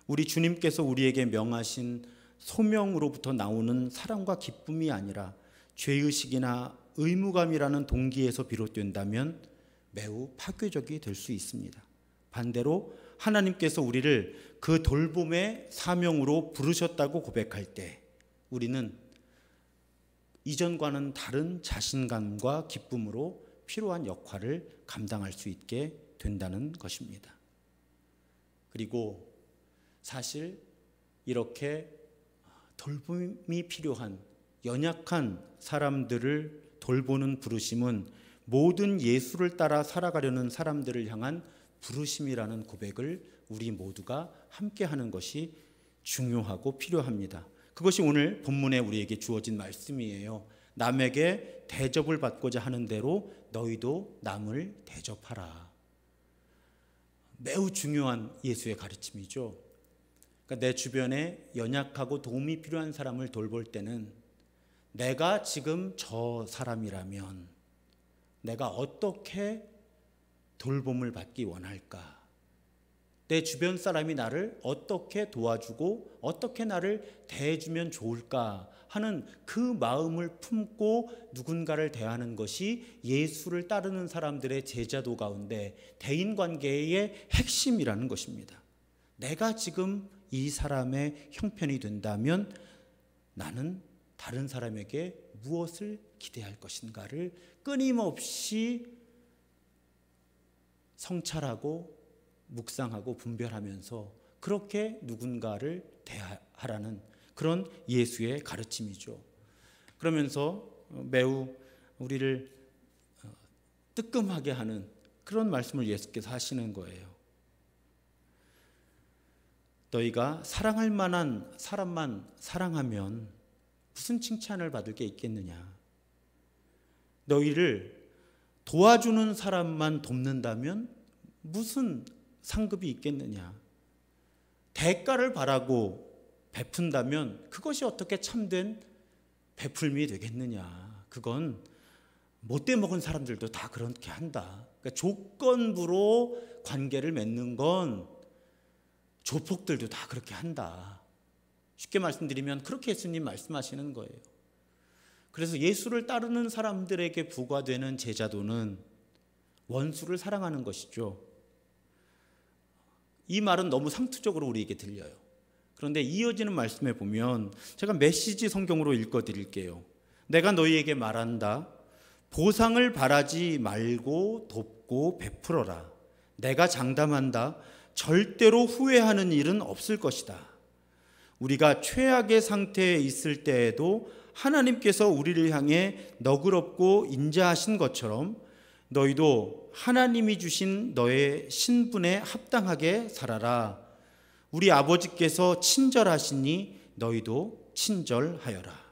우리 주님께서 우리에게 명하신 소명으로부터 나오는 사랑과 기쁨이 아니라 죄의식이나 의무감이라는 동기에서 비롯된다면 매우 파괴적이 될 수 있습니다. 반대로 하나님께서 우리를 그 돌봄의 사명으로 부르셨다고 고백할 때 우리는 이전과는 다른 자신감과 기쁨으로 필요한 역할을 감당할 수 있게 된다는 것입니다. 그리고 사실 이렇게 돌봄이 필요한 연약한 사람들을 돌보는 부르심은 모든 예수를 따라 살아가려는 사람들을 향한 부르심이라는 고백을 우리 모두가 함께 하는 것이 중요하고 필요합니다. 그것이 오늘 본문에 우리에게 주어진 말씀이에요. 남에게 대접을 받고자 하는 대로 너희도 남을 대접하라. 매우 중요한 예수의 가르침이죠. 그러니까 내 주변에 연약하고 도움이 필요한 사람을 돌볼 때는 내가 지금 저 사람이라면 내가 어떻게 돌봄을 받기 원할까? 내 주변 사람이 나를 어떻게 도와주고 어떻게 나를 대해주면 좋을까 하는 그 마음을 품고 누군가를 대하는 것이 예수를 따르는 사람들의 제자도 가운데 대인관계의 핵심이라는 것입니다. 내가 지금 이 사람의 형편이 된다면 나는 다른 사람에게 무엇을 기대할 것인가를 끊임없이 성찰하고 묵상하고 분별하면서 그렇게 누군가를 대하라는 그런 예수의 가르침이죠. 그러면서 매우 우리를 뜨끔하게 하는 그런 말씀을 예수께서 하시는 거예요. 너희가 사랑할 만한 사람만 사랑하면 무슨 칭찬을 받을 게 있겠느냐. 너희를 도와주는 사람만 돕는다면 무슨 상급이 있겠느냐. 대가를 바라고 베푼다면 그것이 어떻게 참된 베풀미 되겠느냐. 그건 못돼 먹은 사람들도 다 그렇게 한다. 그러니까 조건부로 관계를 맺는 건 조폭들도 다 그렇게 한다. 쉽게 말씀드리면 그렇게 예수님 말씀하시는 거예요. 그래서 예수를 따르는 사람들에게 부과되는 제자도는 원수를 사랑하는 것이죠. 이 말은 너무 상투적으로 우리에게 들려요. 그런데 이어지는 말씀에 보면 제가 메시지 성경으로 읽어드릴게요. 내가 너희에게 말한다. 보상을 바라지 말고 돕고 베풀어라. 내가 장담한다. 절대로 후회하는 일은 없을 것이다. 우리가 최악의 상태에 있을 때에도 하나님께서 우리를 향해 너그럽고 인자하신 것처럼 너희도 하나님이 주신 너의 신분에 합당하게 살아라. 우리 아버지께서 친절하시니 너희도 친절하여라.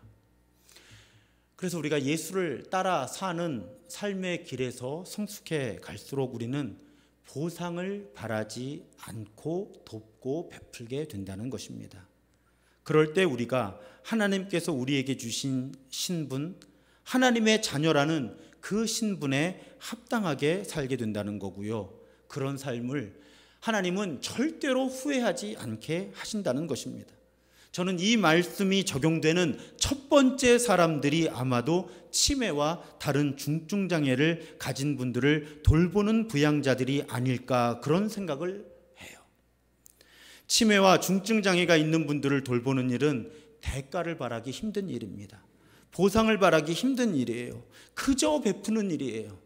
그래서 우리가 예수를 따라 사는 삶의 길에서 성숙해 갈수록 우리는 보상을 바라지 않고 돕고 베풀게 된다는 것입니다. 그럴 때 우리가 하나님께서 우리에게 주신 신분, 하나님의 자녀라는 그 신분에 합당하게 살게 된다는 거고요. 그런 삶을 하나님은 절대로 후회하지 않게 하신다는 것입니다. 저는 이 말씀이 적용되는 첫 번째 사람들이 아마도 치매와 다른 중증장애를 가진 분들을 돌보는 부양자들이 아닐까 그런 생각을 해요. 치매와 중증장애가 있는 분들을 돌보는 일은 대가를 바라기 힘든 일입니다. 보상을 바라기 힘든 일이에요. 그저 베푸는 일이에요.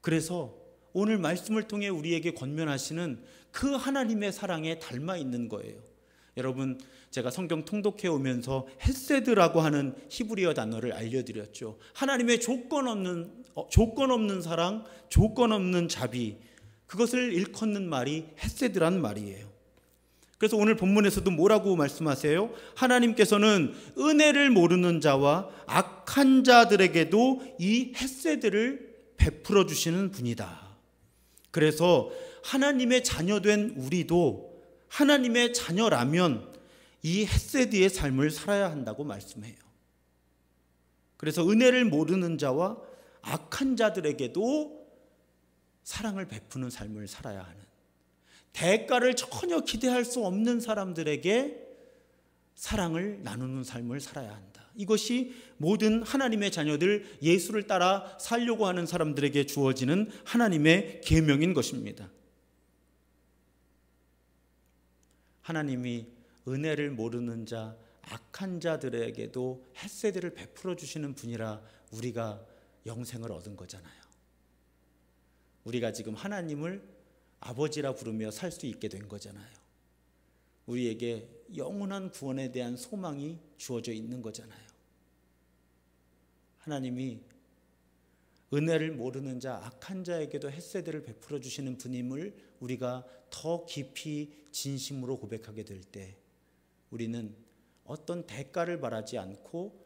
그래서 오늘 말씀을 통해 우리에게 권면하시는 그 하나님의 사랑에 닮아 있는 거예요. 여러분, 제가 성경 통독해 오면서 헤세드라고 하는 히브리어 단어를 알려드렸죠. 하나님의 조건 없는 사랑, 조건 없는 자비, 그것을 일컫는 말이 헤세드란 말이에요. 그래서 오늘 본문에서도 뭐라고 말씀하세요? 하나님께서는 은혜를 모르는 자와 악한 자들에게도 이 헤세드를 베풀어 주시는 분이다. 그래서 하나님의 자녀된 우리도 하나님의 자녀라면 이 헤세드의 삶을 살아야 한다고 말씀해요. 그래서 은혜를 모르는 자와 악한 자들에게도 사랑을 베푸는 삶을 살아야 하는, 대가를 전혀 기대할 수 없는 사람들에게 사랑을 나누는 삶을 살아야 한다. 이것이 모든 하나님의 자녀들, 예수를 따라 살려고 하는 사람들에게 주어지는 하나님의 계명인 것입니다. 하나님이 은혜를 모르는 자, 악한 자들에게도 헤세드를 베풀어 주시는 분이라 우리가 영생을 얻은 거잖아요. 우리가 지금 하나님을 아버지라 부르며 살 수 있게 된 거잖아요. 우리에게 영원한 구원에 대한 소망이 주어져 있는 거잖아요. 하나님이 은혜를 모르는 자, 악한 자에게도 헤세드를 베풀어 주시는 분임을 우리가 더 깊이 진심으로 고백하게 될 때 우리는 어떤 대가를 바라지 않고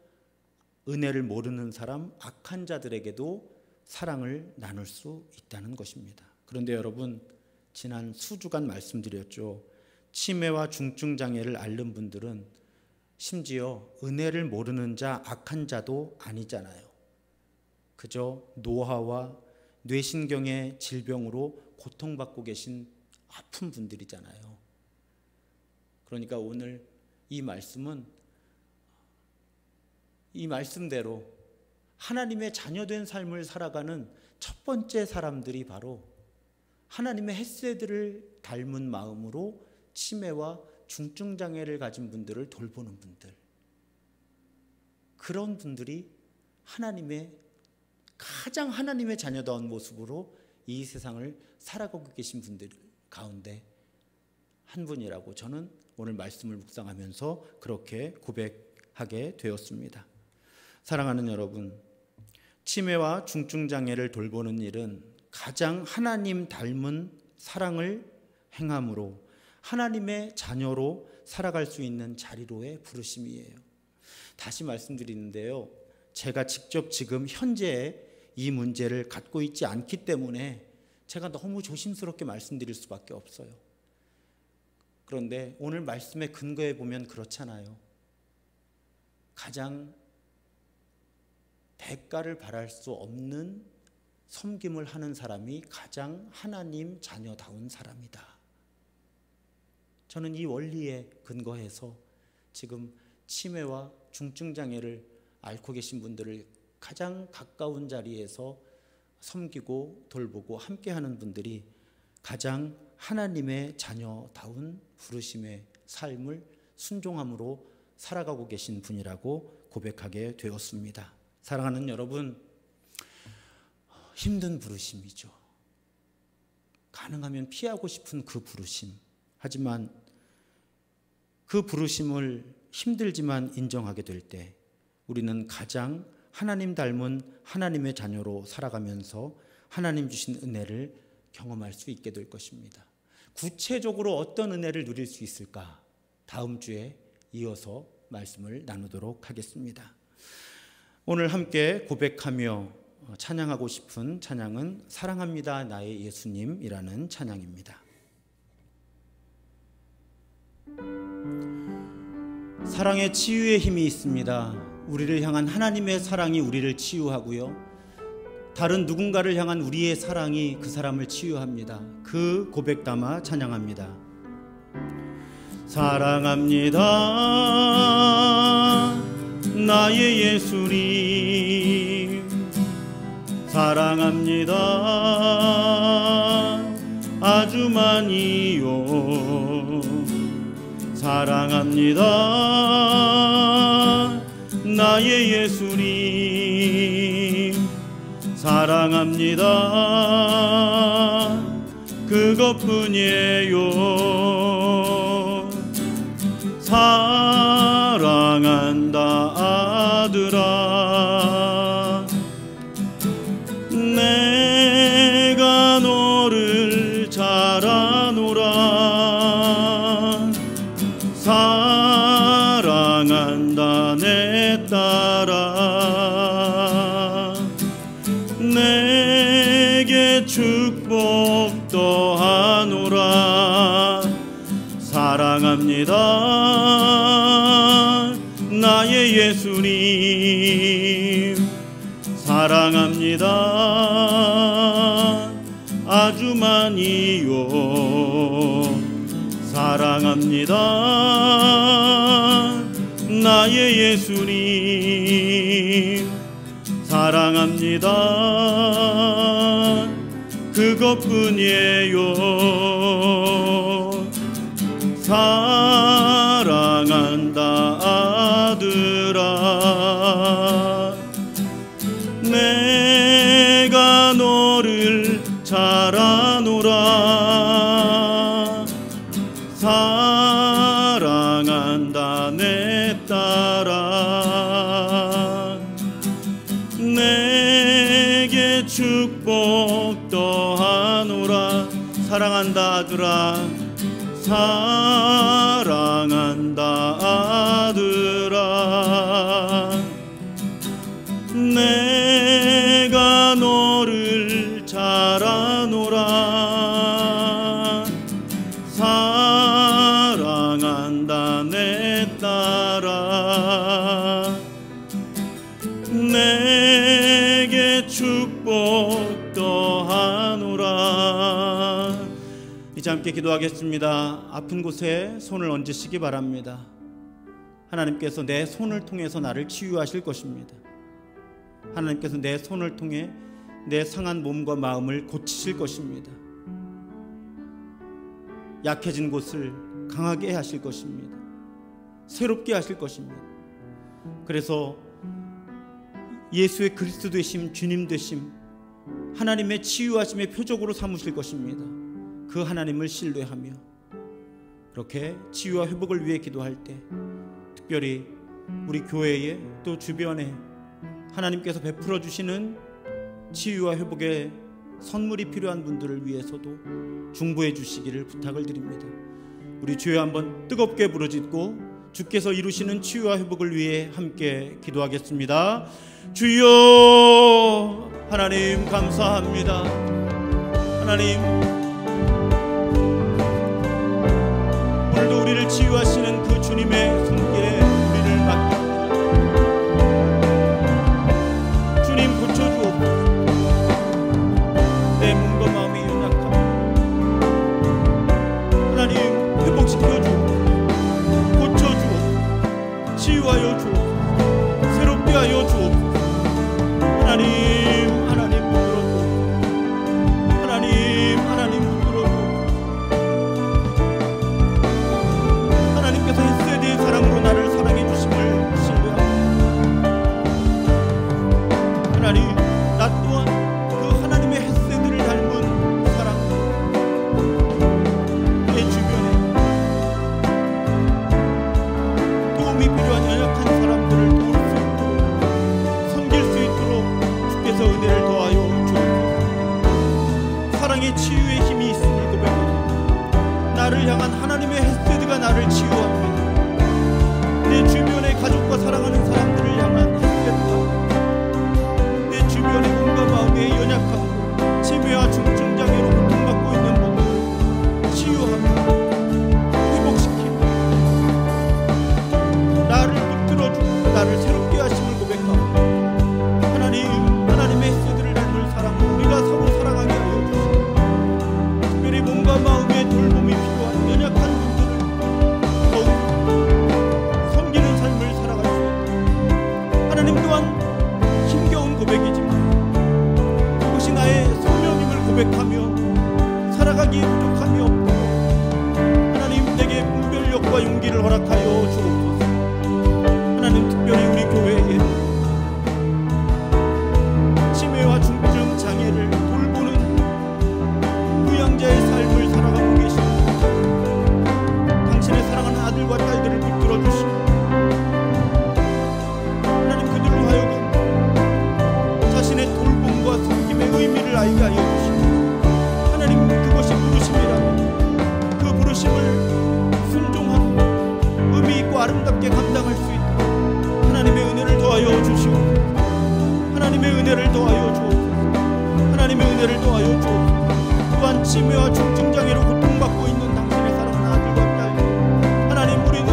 은혜를 모르는 사람, 악한 자들에게도 사랑을 나눌 수 있다는 것입니다. 그런데 여러분, 지난 수주간 말씀드렸죠. 치매와 중증장애를 앓는 분들은 심지어 은혜를 모르는 자, 악한 자도 아니잖아요. 그저 노화와 뇌신경의 질병으로 고통받고 계신 아픈 분들이잖아요. 그러니까 오늘 이 말씀은 이 말씀대로 하나님의 자녀된 삶을 살아가는 첫 번째 사람들이 바로 하나님의 헤세드를 닮은 마음으로 치매와 중증장애를 가진 분들을 돌보는 분들, 그런 분들이 하나님의 가장 하나님의 자녀다운 모습으로 이 세상을 살아가고 계신 분들 가운데 한 분이라고 저는 오늘 말씀을 묵상하면서 그렇게 고백하게 되었습니다. 사랑하는 여러분, 치매와 중증장애를 돌보는 일은 가장 하나님 닮은 사랑을 행함으로 하나님의 자녀로 살아갈 수 있는 자리로의 부르심이에요. 다시 말씀드리는데요, 제가 직접 지금 현재 이 문제를 갖고 있지 않기 때문에 제가 너무 조심스럽게 말씀드릴 수밖에 없어요. 그런데 오늘 말씀의 근거에 보면 그렇잖아요. 가장 대가를 바랄 수 없는 섬김을 하는 사람이 가장 하나님 자녀다운 사람이다. 저는 이 원리에 근거해서 지금 치매와 중증장애를 앓고 계신 분들을 가장 가까운 자리에서 섬기고 돌보고 함께하는 분들이 가장 하나님의 자녀다운 부르심의 삶을 순종함으로 살아가고 계신 분이라고 고백하게 되었습니다. 사랑하는 여러분, 힘든 부르심이죠. 가능하면 피하고 싶은 그 부르심. 하지만 그 부르심을 힘들지만 인정하게 될 때 우리는 가장 하나님 닮은 하나님의 자녀로 살아가면서 하나님 주신 은혜를 경험할 수 있게 될 것입니다. 구체적으로 어떤 은혜를 누릴 수 있을까? 다음 주에 이어서 말씀을 나누도록 하겠습니다. 오늘 함께 고백하며 찬양하고 싶은 찬양은 사랑합니다 나의 예수님이라는 찬양입니다. 사랑의 치유의 힘이 있습니다. 우리를 향한 하나님의 사랑이 우리를 치유하고요, 다른 누군가를 향한 우리의 사랑이 그 사람을 치유합니다. 그 고백 담아 찬양합니다. 사랑합니다 나의 예수님, 사랑합니다 아주 많이요, 사랑합니다 나의 예수님, 사랑합니다 그것뿐이에요. 사랑한다 아들아, 내가 너를 잘 아노라. 사랑한다 내 딸아, 내게 축복 더하노라. 사랑합니다 나의 예수님, 사랑합니다 아주 많이요, 사랑합니다 나의 예수님, 사랑합니다 그것뿐이에요. 사랑한다 아들아, 내가 너를 잘 아노라. 사랑한다 내 딸아, 내게 축복 더하노라. 사랑한다 아들아, 사랑한다 아들아, 내가 너를 잘 아노라. 사랑한다 내 딸아, 내게 축복 더하노라. 이제 함께 기도하겠습니다. 아픈 곳에 손을 얹으시기 바랍니다. 하나님께서 내 손을 통해서 나를 치유하실 것입니다. 하나님께서 내 손을 통해 내 상한 몸과 마음을 고치실 것입니다. 약해진 곳을 강하게 하실 것입니다. 새롭게 하실 것입니다. 그래서 예수의 그리스도 되심, 주님 되심, 하나님의 치유하심의 표적으로 삼으실 것입니다. 그 하나님을 신뢰하며 그렇게 치유와 회복을 위해 기도할 때 특별히 우리 교회에 또 주변에 하나님께서 베풀어 주시는 치유와 회복의 선물이 필요한 분들을 위해서도 중보해 주시기를 부탁을 드립니다. 우리 주여 한번 뜨겁게 부르짖고 주께서 이루시는 치유와 회복을 위해 함께 기도하겠습니다. 주여 하나님 감사합니다. 하나님 오늘도 우리를 치유하시는 그 주님의 손길에 우리를 맡깁니다. 주님 고쳐주옵소서. 내 몸과 마음이 연약함 하나님 회복시켜 주옵소서. 고쳐 주옵소서. 치유하여 주옵소서. 새롭게 하여 주옵소서. 하나님 붙들어 주옵소서. 하나님 붙들어 주옵소서. 하나님께서 햇세대의 사랑으로 나를 사랑해 주심을 신뢰합니다. 하나님 나 또한 그 하나님의 햇세대를 닮은 사랑, 내 주변에 도움이 필요한 연약한 사람들을 도울 수 있도록 섬길 수 있도록 주께서 은혜를 더하여 주옵소서. 사랑의 치유의 힘이 있음을 고백합니다. 나를 향한 하나님의 햇세드가 나를 치유합니다. 내 주변의 가족과 사랑하는 사람들을 향한 햇세드가 내 주변의 몸과 마음의 연약함, 치매와 중증장애로 고통받고 있는 분들을 치유하며 회복시키며 나를 붙들어주고 나를 새롭게 하심을 고백합니다. 하나님의 햇세드를 닮을 사랑으로 우리가 서로 사랑하게 하여 주시고 특별히 몸과 마음의 돌봄이 필요한 연약한 분들을 더욱 섬기는 삶을 살아갈 수 있다. 하나님 또한 힘겨운 고백이지만 그것이 나의 소명임을 고백하며 살아가기에 부족함이 없도록 하나님 내게 분별력과 용기를 허락하여 주옵소서. 하나님 특별히 우리 교회에 치매와 중증 장애를 돌보는 부양자의 삶을 살아가고 계십니다. 당신의 사랑하는 아들과 딸들을 붙들어 주시고 하나님 그들로 하여금 자신의 돌봄과 섬김의 의미를 알게 하여 주시고 하나님 그것이 부르심이라면 그 부르심을 순종하고 의미 있고 아름답게 감당할 수 있도록 하나님의 은혜를 더하여 주시고 하나님의 은혜를 더하여 주옵소서. 하나님의 은혜를 더하여 주옵소서. 또한 치매와 중증장애로 고통받고 있는 당신의 사랑하는 아들과 딸 하나님 우리는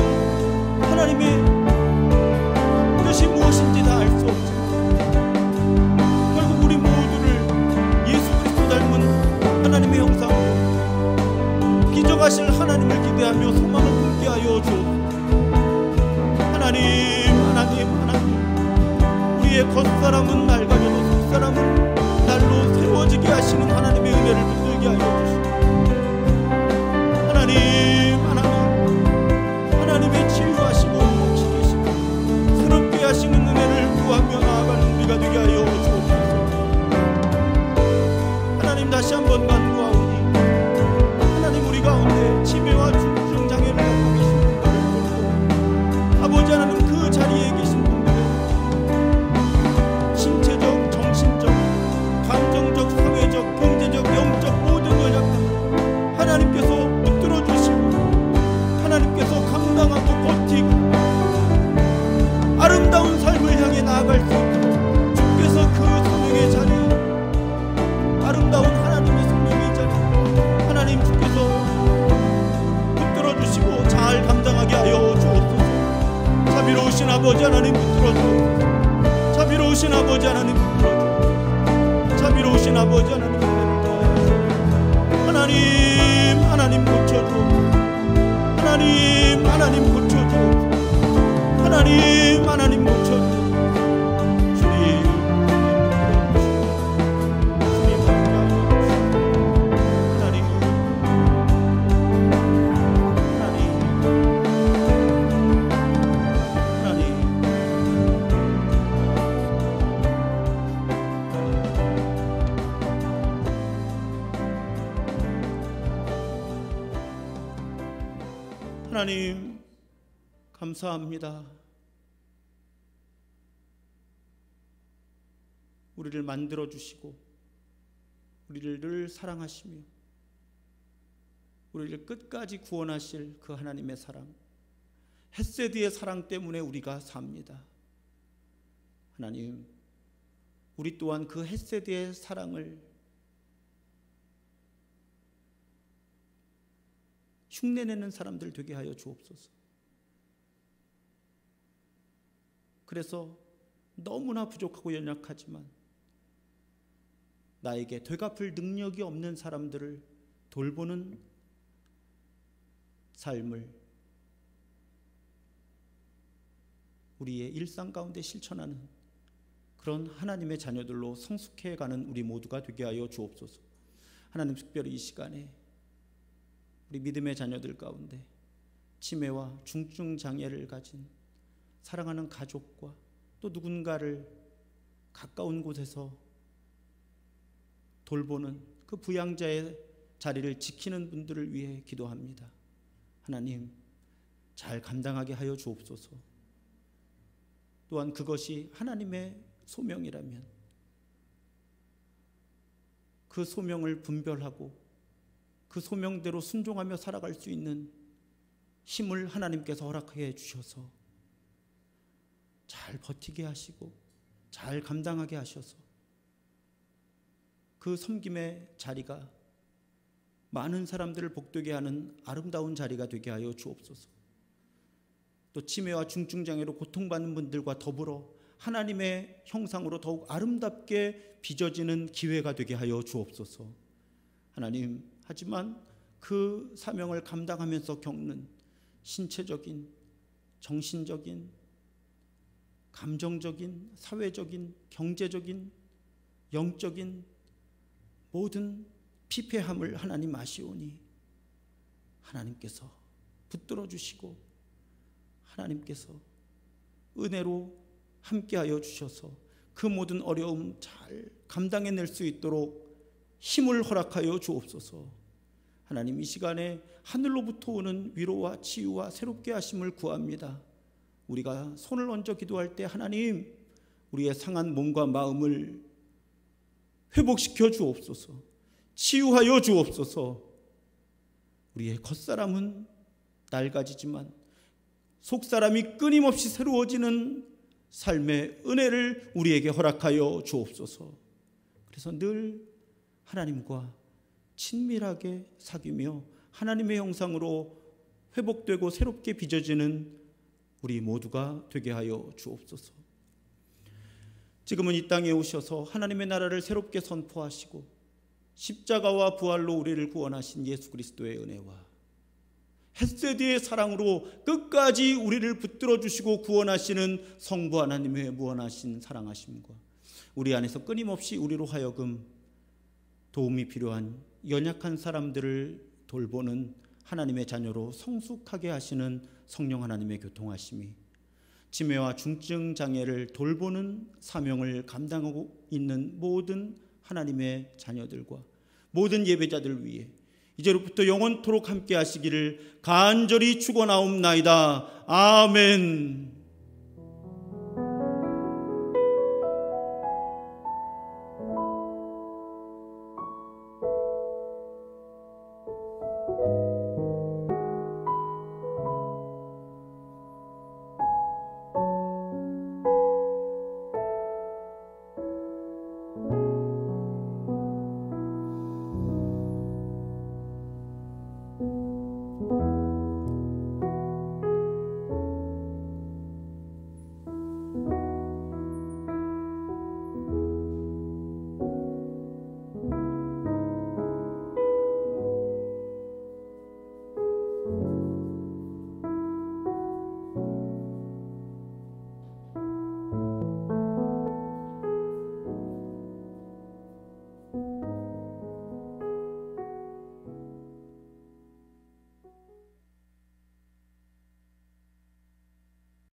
하나님의 뜻이 무엇인지 다 알 수 없지만 결국 우리 모두를 예수 그리스도 닮은 하나님의 형상으로 기적하실 하나님을 기대하며 소망을 품게 하여 주옵소서. 하나님 우리의 겉사람은 낡아져도 속사람은 날로 새로워지게 하시는 하나님의 은혜를 붙들게 하여 주시고 하나님의 치유하시고 회복시키시고 새롭게 하시는 은혜를 구하며 나아가는 우리가 되게 하여 주옵소서. 하나님 다시 한번 간구하오니 하나님 우리 가운데 치매와 중증 장애를 갖고 계신 분들을 아버지 하나님 그 자리에 계신 분들을 신체적, 정신적, 감정적, 사회적, 경제적, 영적 모든 연약함을 하나님께서 붙들어 주시고 하나님께서 감당하고 버티고 아름다운 삶을 향해 나아갈 수 있도록 주께서 그 소명의 자리, 아름다운 하나님의 소명의 자리 하나님 주께서 붙들어 주시고 잘 감당하게 하여 주옵소서. 자비로우신 아버지 하나님 붙들어 주옵소서. 자비로우신 아버지 하나님 붙들어 주옵소서. 자비로우신 아버지 하나님 은혜를 더하여 주옵소서. 하나님 고쳐주옵소서. 하나님 고쳐주옵소서. 하나님 고쳐주옵소서. 하나님 감사합니다. 우리를 만들어 주시고 우리를 늘 사랑하시며 우리를 끝까지 구원하실 그 하나님의 사랑, 헷세드의 사랑 때문에 우리가 삽니다. 하나님, 우리 또한 그 헷세드의 사랑을 흉내내는 사람들 되게 하여 주옵소서. 그래서 너무나 부족하고 연약하지만 나에게 되갚을 능력이 없는 사람들을 돌보는 삶을 우리의 일상 가운데 실천하는 그런 하나님의 자녀들로 성숙해가는 우리 모두가 되게 하여 주옵소서. 하나님, 특별히 이 시간에 우리 믿음의 자녀들 가운데 치매와 중증 장애를 가진 사랑하는 가족과 또 누군가를 가까운 곳에서 돌보는 그 부양자의 자리를 지키는 분들을 위해 기도합니다. 하나님, 잘 감당하게 하여 주옵소서. 또한 그것이 하나님의 소명이라면 그 소명을 분별하고 그 소명대로 순종하며 살아갈 수 있는 힘을 하나님께서 허락해 주셔서 잘 버티게 하시고 잘 감당하게 하셔서 그 섬김의 자리가 많은 사람들을 복되게 하는 아름다운 자리가 되게 하여 주옵소서. 또 치매와 중증장애로 고통받는 분들과 더불어 하나님의 형상으로 더욱 아름답게 빚어지는 기회가 되게 하여 주옵소서. 하나님, 하지만 그 사명을 감당하면서 겪는 신체적인, 정신적인, 감정적인, 사회적인, 경제적인, 영적인 모든 피폐함을 하나님 아시오니 하나님께서 붙들어 주시고 하나님께서 은혜로 함께하여 주셔서 그 모든 어려움 잘 감당해낼 수 있도록 힘을 허락하여 주옵소서. 하나님, 이 시간에 하늘로부터 오는 위로와 치유와 새롭게 하심을 구합니다. 우리가 손을 얹어 기도할 때 하나님, 우리의 상한 몸과 마음을 회복시켜 주옵소서. 치유하여 주옵소서. 우리의 겉사람은 낡아지지만 속사람이 끊임없이 새로워지는 삶의 은혜를 우리에게 허락하여 주옵소서. 그래서 늘 하나님과 친밀하게 사귀며 하나님의 형상으로 회복되고 새롭게 빚어지는 우리 모두가 되게 하여 주옵소서. 지금은 이 땅에 오셔서 하나님의 나라를 새롭게 선포하시고 십자가와 부활로 우리를 구원하신 예수 그리스도의 은혜와 헷세드의 사랑으로 끝까지 우리를 붙들어 주시고 구원하시는 성부 하나님의 무한하신 사랑하심과 우리 안에서 끊임없이 우리로 하여금 도움이 필요한 연약한 사람들을 돌보는 하나님의 자녀로 성숙하게 하시는 성령 하나님의 교통하심이 치매와 중증 장애를 돌보는 사명을 감당하고 있는 모든 하나님의 자녀들과 모든 예배자들 위해 이제로부터 영원토록 함께 하시기를 간절히 축원하옵나이다. 아멘.